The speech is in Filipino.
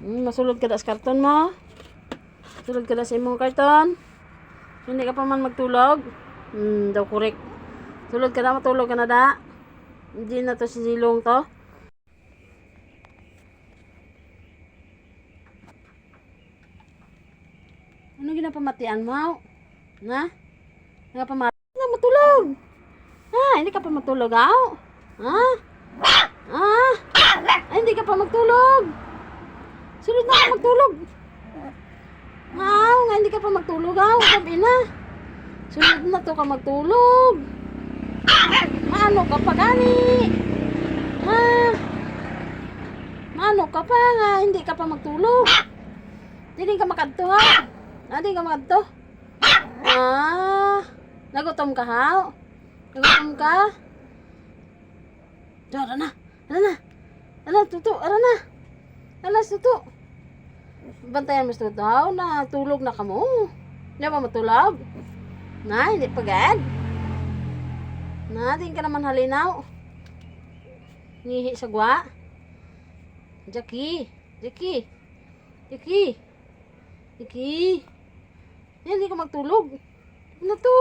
Masulod ka na sa karton mo. Sulod ka na sa imong karton. Hindi ka pa man magtulog. Daw correct. Sulod ka na, matulog ka na da. Hindi na to si Silong to. Ano ginapamatian mo? Na? Nagapamatian na matulog. Hindi ka pa matulog, aw? Ay, hindi ka pa magtulog. Sulod na ka magtulog. Nga hindi ka pa magtulog, aw. Sabi na. Sulod na to ka magtulog. Maano ka pa gani? Maano ka pa nga, hindi ka pa magtulog. Hindi ka makadto, ha? Hindi ka makadto. Nagutom ka, ha? Nagutom ka? Ara na. Tuto. Bantayan mo sa tuto, na tulog na ka mo. Hindi pa matulog. Hindi pa gad. Di ka naman halinaw. Ngihi sa gwa. Jackie. Hindi ka magtulog. Ano to?